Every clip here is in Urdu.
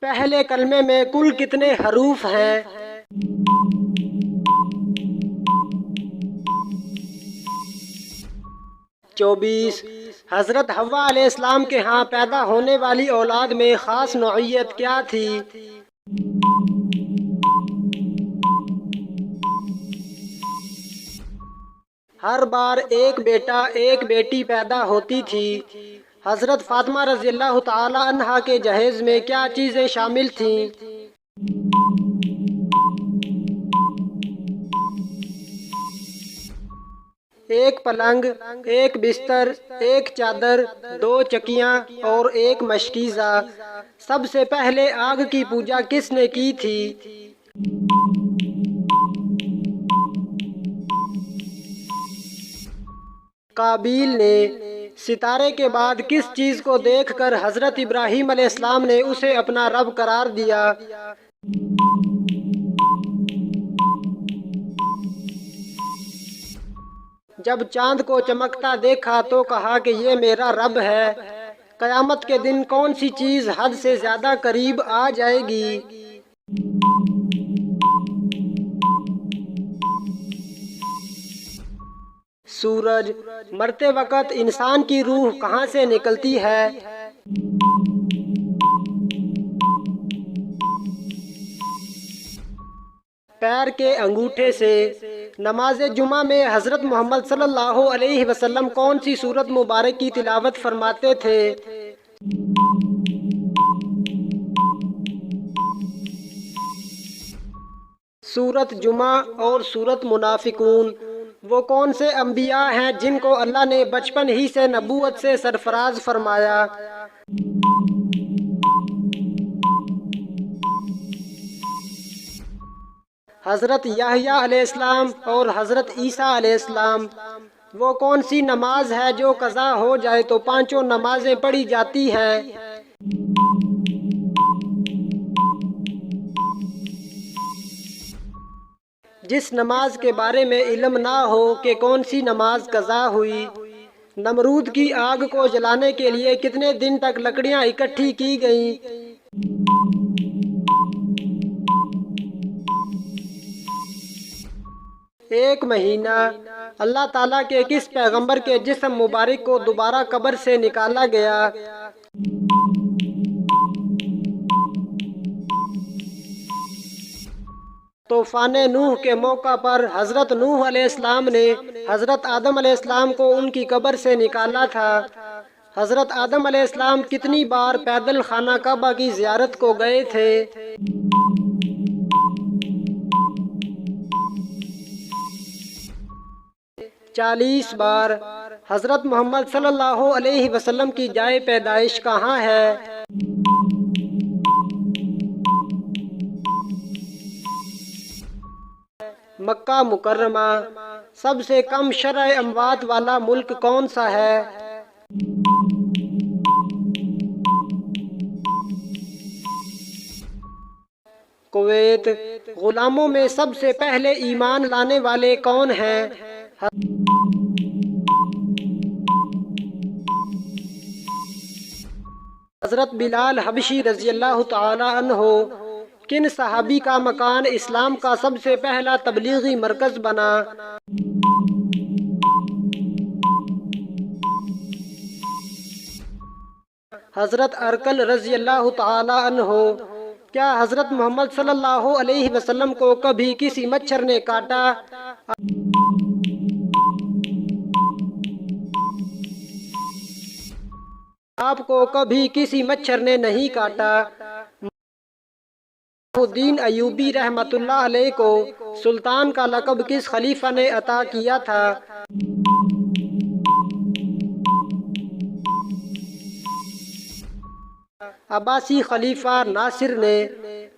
پہلے کلمے میں کل کتنے حروف ہیں؟ 24۔ حضرت حوا علیہ السلام کے ہاں پیدا ہونے والی اولاد میں خاص نوعیت کیا تھی؟ ہر بار ایک بیٹا ایک بیٹی پیدا ہوتی تھی۔ حضرت فاطمہ رضی اللہ تعالی عنہا کے جہیز میں کیا چیزیں شامل تھیں؟ ایک پلنگ، ایک بستر، ایک چادر، 2 چکیاں اور ایک مشکیزہ۔ سب سے پہلے آگ کی پوجا کس نے کی تھی؟ قابیل نے۔ ستارے کے بعد کس چیز کو دیکھ کر حضرت ابراہیم علیہ السلام نے اسے اپنا رب قرار دیا؟ جب چاند کو چمکتا دیکھا تو کہا کہ یہ میرا رب ہے۔ قیامت کے دن کون سی چیز حد سے زیادہ قریب آ جائے گی؟ سورج۔ مرتے وقت انسان کی روح کہاں سے نکلتی ہے؟ پیر کے انگوٹھے سے۔ نماز جمعہ میں حضرت محمد صلی اللہ علیہ وسلم کون سی سورت مبارک کی تلاوت فرماتے تھے؟ سورت جمعہ اور سورت منافقون۔ وہ کون سے انبیاء ہیں جن کو اللہ نے بچپن ہی سے نبوت سے سرفراز فرمایا؟ حضرت یحییٰ علیہ السلام اور حضرت عیسیٰ علیہ السلام۔ وہ کون سی نماز ہے جو قضا ہو جائے تو 5 نمازیں پڑھی جاتی ہیں؟ جس نماز کے بارے میں علم نہ ہو کہ کون سی نماز قضا ہوئی؟ نمرود کی آگ کو جلانے کے لیے کتنے دن تک لکڑیاں اکٹھی کی گئیں؟ ایک مہینہ۔ اللہ تعالیٰ کے کس پیغمبر کے جسم مبارک کو دوبارہ قبر سے نکالا گیا؟ طوفان نوح کے موقع پر حضرت نوح علیہ السلام نے حضرت آدم علیہ السلام کو ان کی قبر سے نکالا تھا۔ حضرت آدم علیہ السلام کتنی بار پیدل خانہ کعبہ کی زیارت کو گئے تھے؟ 40 بار۔ حضرت محمد صلی اللہ علیہ وسلم کی جائے پیدائش کہاں ہے؟ مکہ مکرمہ۔ سب سے کم شرح اموات والا ملک کون سا ہے؟ کویت۔ غلاموں میں سب سے پہلے ایمان لانے والے کون ہیں؟ حضرت بلال حبشی رضی اللہ تعالی عنہ۔ کن صحابی کا مکان اسلام کا سب سے پہلا تبلیغی مرکز بنا؟ حضرت ارکل رضی اللہ تعالی عنہ۔ کیا حضرت محمد صلی اللہ علیہ وسلم کو کبھی کسی مچھر نے کاٹا؟ آپ کو کبھی کسی مچھر نے نہیں کاٹا۔ الدین ایوبی رحمۃ اللہ علیہ کو سلطان کا لقب کس خلیفہ نے عطا کیا تھا؟ عباسی خلیفہ ناصر نے۔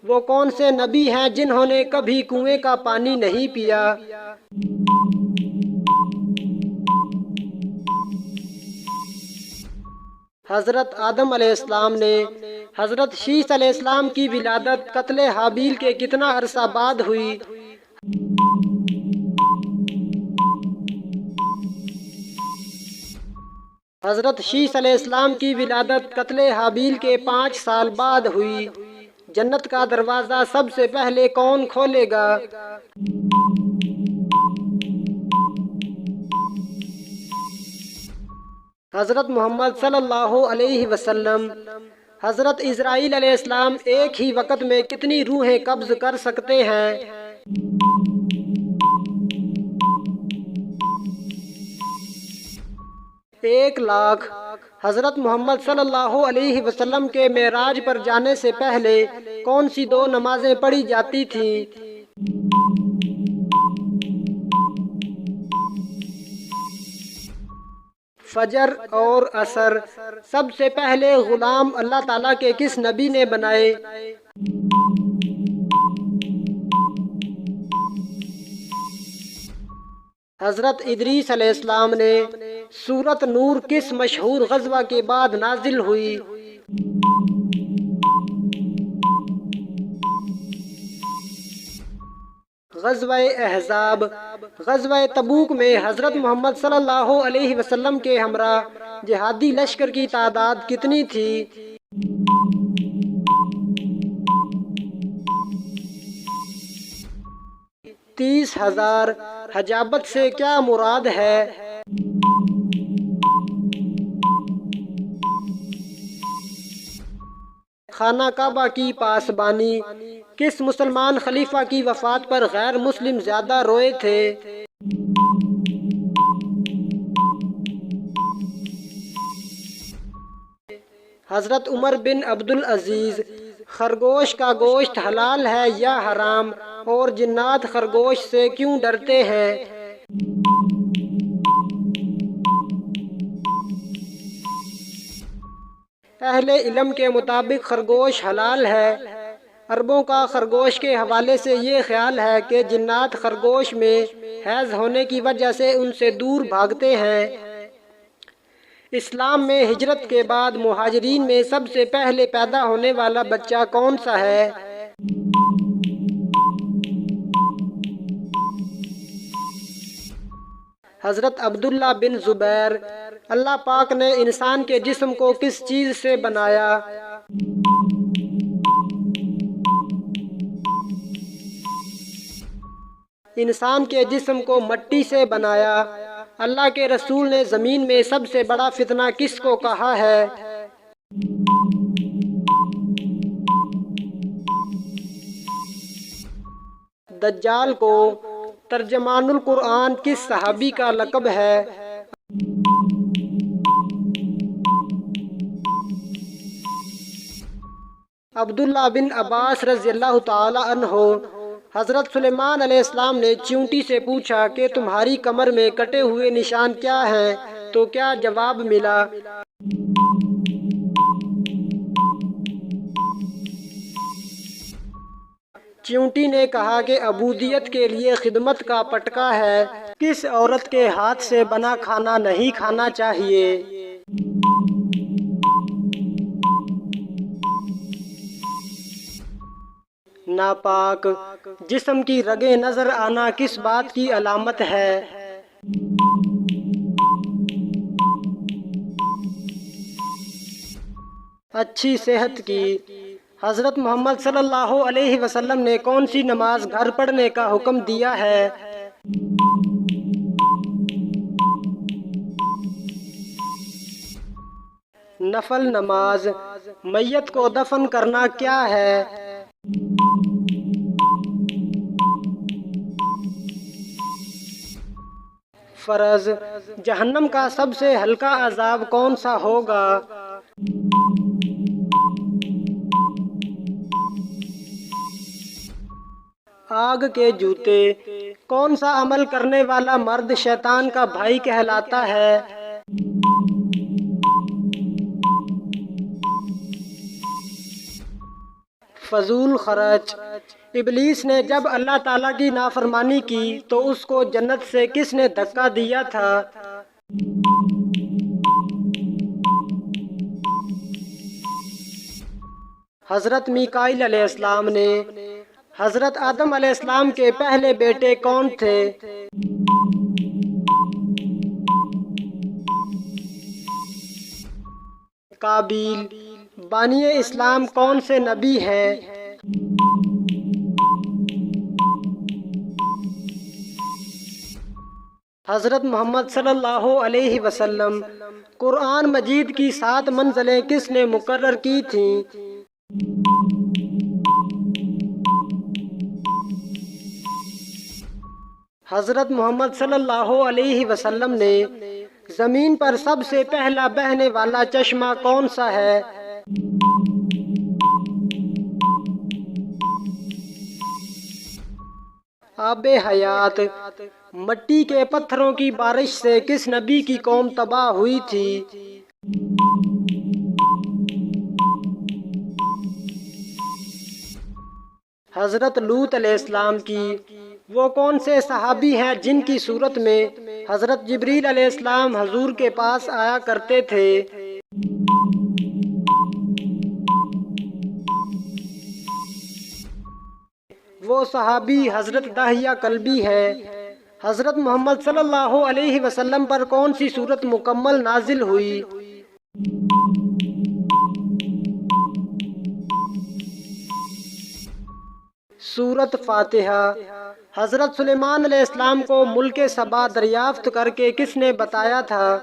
وہ کون سے نبی ہیں جنہوں نے کبھی کنویں کا پانی نہیں پیا؟ حضرت آدم علیہ السلام نے۔ حضرت شیث علیہ السلام کی ولادت قتل حابیل کے کتنا عرصہ بعد ہوئی؟ حضرت شیث علیہ السلام کی ولادت قتل حابیل کے 5 سال بعد ہوئی۔ جنت کا دروازہ سب سے پہلے کون کھولے گا؟ حضرت محمد صلی اللہ علیہ وسلم۔ حضرت اسرائیل علیہ السلام ایک ہی وقت میں کتنی روحیں قبض کر سکتے ہیں؟ 1,00,000۔ حضرت محمد صلی اللہ علیہ وسلم کے معراج پر جانے سے پہلے کون سی 2 نمازیں پڑھی جاتی تھیں؟ فجر اور عصر۔ سب سے پہلے غلام اللہ تعالیٰ کے کس نبی نے بنائے؟ حضرت ادریس علیہ السلام نے۔ سورۃ نور کس مشہور غزوہ کے بعد نازل ہوئی؟ غزوہ احزاب۔ غزوہ تبوک میں حضرت محمد صلی اللہ علیہ وسلم کے ہمراہ جہادی لشکر کی تعداد کتنی تھی؟ 30,000۔ حجابت سے کیا مراد ہے؟ خانہ کعبہ کی پاسبانی۔ کس مسلمان خلیفہ کی وفات پر غیر مسلم زیادہ روئے تھے؟ حضرت عمر بن عبدالعزیز۔ خرگوش کا گوشت حلال ہے یا حرام، اور جنات خرگوش سے کیوں ڈرتے ہیں؟ اہل علم کے مطابق خرگوش حلال ہے۔ عربوں کا خرگوش کے حوالے سے یہ خیال ہے کہ جنات خرگوش میں حیض ہونے کی وجہ سے ان سے دور بھاگتے ہیں۔ اسلام میں ہجرت کے بعد مہاجرین میں سب سے پہلے پیدا ہونے والا بچہ کون سا ہے؟ حضرت عبداللہ بن زبیر۔ اللہ پاک نے انسان کے جسم کو کس چیز سے بنایا؟ انسان کے جسم کو مٹی سے بنایا۔ اللہ کے رسول نے زمین میں سب سے بڑا فتنہ کس کو کہا ہے؟ دجال کو۔ ترجمان القرآن کس صحابی کا لقب ہے؟ عبداللہ بن عباس رضی اللہ تعالی عنہ۔ حضرت سلیمان علیہ السلام نے چیونٹی سے پوچھا کہ تمہاری کمر میں کٹے ہوئے نشان کیا ہیں، تو کیا جواب ملا؟ چیونٹی نے کہا کہ عبودیت کے لیے خدمت کا پٹکا ہے۔ کس عورت کے ہاتھ سے بنا کھانا نہیں کھانا چاہیے؟ ناپاک۔ جسم کی رگیں نظر آنا کس بات کی علامت ہے؟ اچھی صحت کی۔ حضرت محمد صلی اللہ علیہ وسلم نے کون سی نماز گھر پڑھنے کا حکم دیا ہے؟ نفل نماز۔ میت کو دفن کرنا کیا ہے؟ فرض۔ جہنم کا سب سے ہلکا عذاب کون سا ہوگا؟ آگ کے جوتے۔ کون سا عمل کرنے والا مرد شیطان کا بھائی کہلاتا ہے؟ فضول خرچ۔ ابلیس نے جب اللہ تعالیٰ کی نافرمانی کی تو اس کو جنت سے کس نے دھکا دیا تھا؟ حضرت میکائیل علیہ السلام نے۔ حضرت آدم علیہ السلام کے پہلے بیٹے کون تھے؟ قابیل۔ بانی اسلام کون سے نبی ہیں؟ حضرت محمد صلی اللہ علیہ وسلم قرآن مجید کی 7 منزلیں کس نے مقرر کی تھیں؟ حضرت محمد صلی اللہ علیہ وسلم نے زمین پر سب سے پہلا بہنے والا چشمہ کون سا ہے؟ آب حیات۔ مٹی کے پتھروں کی بارش سے کس نبی کی قوم تباہ ہوئی تھی؟ حضرت لوط علیہ السلام کی۔ وہ کون سے صحابی ہیں جن کی صورت میں حضرت جبریل علیہ السلام حضور کے پاس آیا کرتے تھے؟ وہ صحابی حضرت داہیہ کلبی ہے۔ حضرت محمد صلی اللہ علیہ وسلم پر کون سی سورت مکمل نازل ہوئی؟ سورت فاتحہ۔ حضرت سلیمان علیہ السلام کو ملک سبا دریافت کر کے کس نے بتایا تھا؟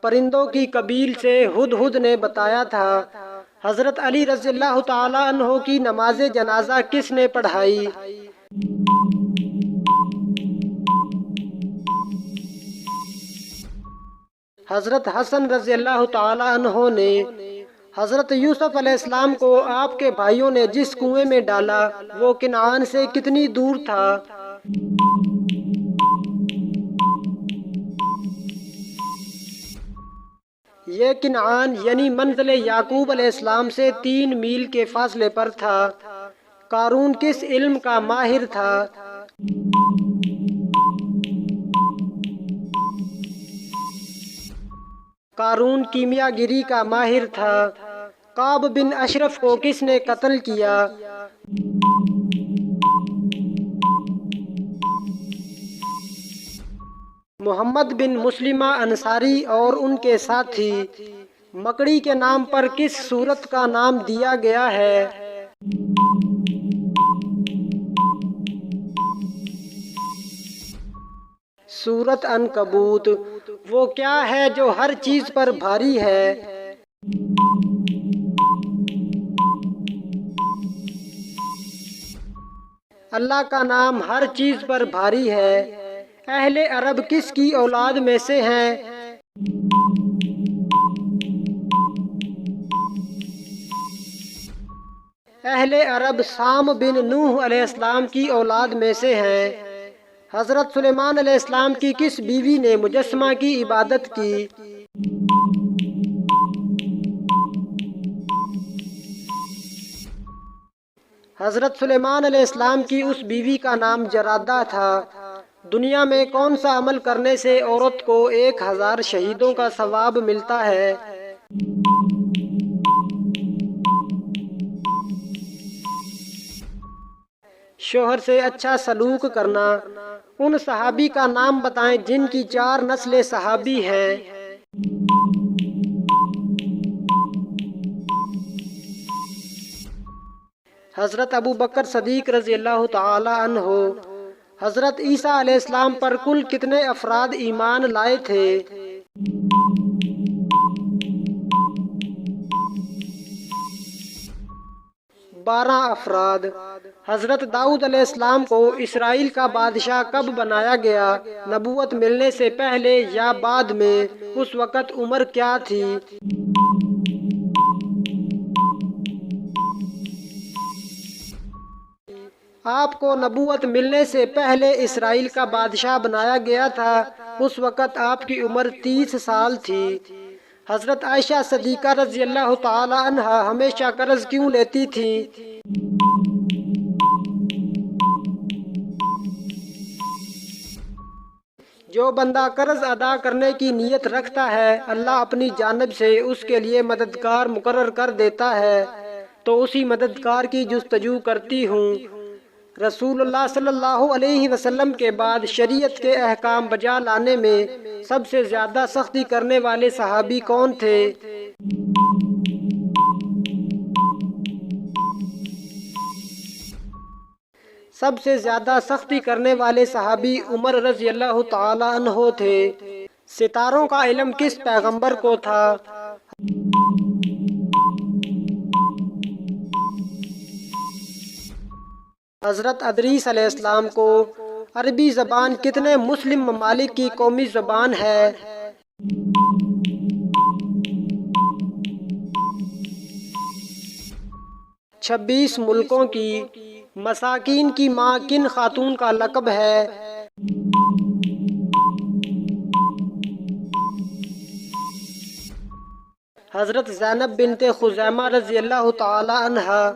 پرندوں کی قبیل سے ہدہد نے بتایا تھا۔ حضرت علی رضی اللہ تعالیٰ عنہ کی نماز جنازہ کس نے پڑھائی؟ حضرت حسن رضی اللہ تعالیٰ عنہ نے۔ حضرت یوسف علیہ السلام کو آپ کے بھائیوں نے جس کنویں میں ڈالا وہ کنعان سے کتنی دور تھا؟ یہ کنعان یعنی منزل یعقوب علیہ السلام سے 3 میل کے فاصلے پر تھا۔ قارون کس علم کا ماہر تھا؟ قارون کیمیا گری کا ماہر تھا۔ کعب بن اشرف کو کس نے قتل کیا؟ محمد بن مسلمہ انصاری اور ان کے ساتھی۔ مکڑی کے نام پر کس سورت کا نام دیا گیا ہے؟ سورت عنکبوت۔ وہ کیا ہے جو ہر چیز پر بھاری ہے؟ اللہ کا نام ہر چیز پر بھاری ہے۔ اہل عرب کس کی اولاد میں سے ہیں؟ اہل عرب سام بن نوح علیہ السلام کی اولاد میں سے ہیں۔ حضرت سلیمان علیہ السلام کی کس بیوی نے مجسمہ کی عبادت کی؟ حضرت سلیمان علیہ السلام کی اس بیوی کا نام جرادہ تھا۔ دنیا میں کون سا عمل کرنے سے عورت کو 1000 شہیدوں کا ثواب ملتا ہے؟ شوہر سے اچھا سلوک کرنا۔ ان صحابی کا نام بتائیں جن کی 4 نسلیں صحابی ہیں۔ حضرت ابو بکر صدیق رضی اللہ تعالی عنہ۔ حضرت عیسیٰ علیہ السلام پر کل کتنے افراد ایمان لائے تھے؟ 12 افراد۔ حضرت داؤد علیہ السلام کو اسرائیل کا بادشاہ کب بنایا گیا؟ نبوت ملنے سے پہلے یا بعد میں؟ اس وقت عمر کیا تھی؟ آپ کو نبوت ملنے سے پہلے اسرائیل کا بادشاہ بنایا گیا تھا۔ اس وقت آپ کی عمر 30 سال تھی۔ حضرت عائشہ صدیقہ رضی اللہ تعالی عنہا ہمیشہ قرض کیوں لیتی تھیں؟ جو بندہ قرض ادا کرنے کی نیت رکھتا ہے اللہ اپنی جانب سے اس کے لیے مددگار مقرر کر دیتا ہے، تو اسی مددگار کی جستجو کرتی ہوں۔ رسول اللہ صلی اللہ علیہ وسلم کے بعد شریعت کے احکام بجا لانے میں سب سے زیادہ سختی کرنے والے صحابی کون تھے؟ سب سے زیادہ سختی کرنے والے صحابی عمر رضی اللہ تعالی عنہ تھے۔ ستاروں کا علم کس پیغمبر کو تھا؟ حضرت ادریس علیہ السلام کو۔ عربی زبان کتنے مسلم ممالک کی قومی زبان ہے؟ 26 ملکوں کی۔ مساکین کی ماں کن خاتون کا لقب ہے؟ حضرت زینب بنت خزیمہ رضی اللہ تعالی عنہا۔